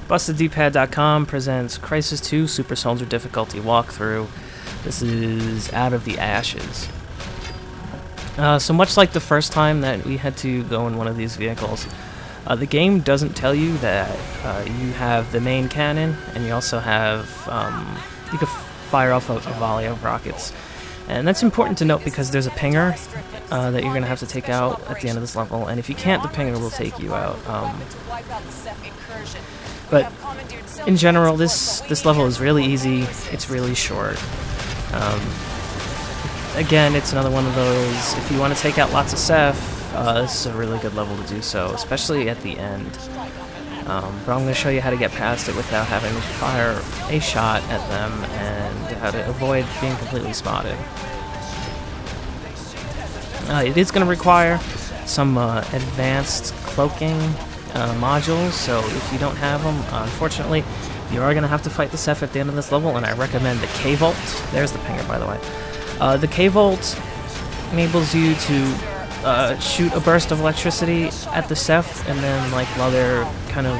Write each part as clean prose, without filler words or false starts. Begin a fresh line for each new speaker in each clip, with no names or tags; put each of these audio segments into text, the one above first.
BustedDpad.com presents Crysis 2 Supersoldier difficulty walkthrough. This is Out of the Ashes. So much like the first time that we had to go in one of these vehicles, the game doesn't tell you that you have the main cannon, and you also have, you can fire off a volley of rockets. And that's important to note because there's a pinger that you're going to have to take out at the end of this level, and if you can't, the pinger will take you out. But in general, this level is really easy, it's really short. Again, it's another one of those, if you want to take out lots of Ceph, this is a really good level to do so, especially at the end. But I'm going to show you how to get past it without having to fire a shot at them and how to avoid being completely spotted. It is going to require some advanced cloaking modules, so if you don't have them, unfortunately, you are going to have to fight the Ceph at the end of this level, and I recommend the K-Volt. There's the pinger, by the way. The K-Volt enables you to shoot a burst of electricity at the Ceph, and then, like, while they're kind of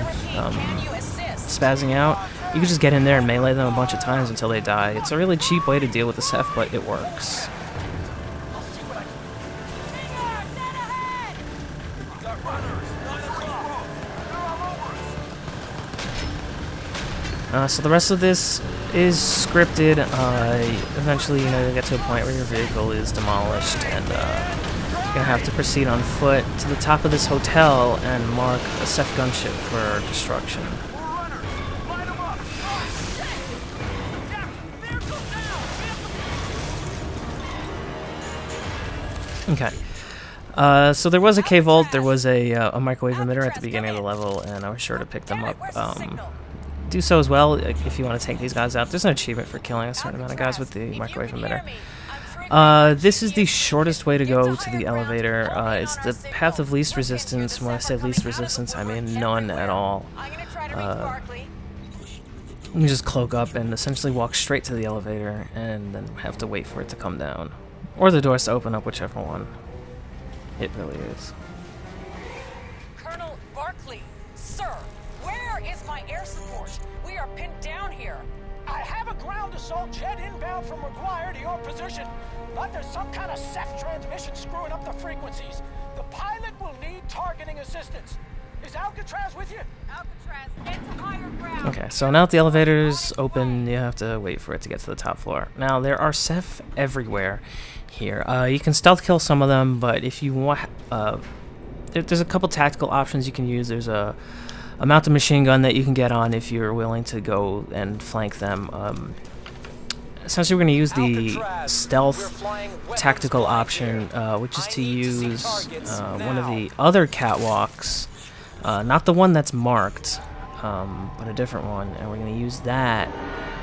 spazzing out, you can just get in there and melee them a bunch of times until they die. It's a really cheap way to deal with the Ceph, but it works. So the rest of this is scripted. Eventually, you know, you get to a point where your vehicle is demolished, and you're gonna have to proceed on foot to the top of this hotel and mark a Ceph gunship for destruction. Okay. So there was a K-Volt, there was a microwave emitter at the beginning of the level, and I was sure to pick them up. Do so as well if you want to take these guys out. There's an achievement for killing a certain amount of guys with the microwave emitter. This is the shortest way to go to the elevator. It's the path of least resistance. When I say least resistance, I mean none at all. You can just cloak up and essentially walk straight to the elevator and then have to wait for it to come down. Or the doors to open up, whichever one it really is.
Colonel Barkley, sir, where is my air support? We are pinned down here.
I have a ground assault jet inbound from McGuire to your position, but there's some kind of Ceph transmission screwing up the frequencies. The pilot will need targeting assistance. Is Alcatraz with you?
Alcatraz, get to higher ground.
Okay, so now that the elevator's open, you have to wait for it to get to the top floor. Now, there are Ceph everywhere here. You can stealth kill some of them, but if you want... there's a couple tactical options you can use. There's a mounted machine gun that you can get on if you're willing to go and flank them. Essentially, we're going to use the stealth tactical option, which is to use one of the other catwalks, not the one that's marked, but a different one, and we're going to use that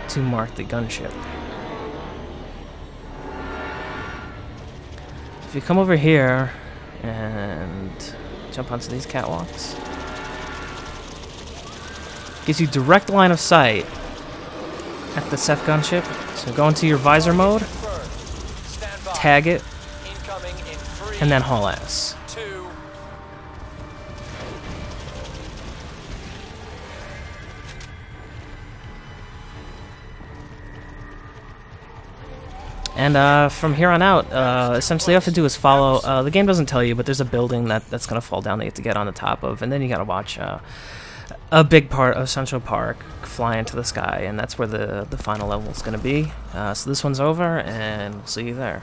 to mark the gunship. If you come over here and jump onto these catwalks, gives you direct line of sight at the Ceph gunship. So go into your visor mode, tag it, and then haul ass. And from here on out, essentially all you have to do is follow. The game doesn't tell you, but there's a building that's going to fall down that you have to get on the top of, and then you got to watch a big part of Central Park fly into the sky, and that's where the final level is going to be. So this one's over, and we'll see you there.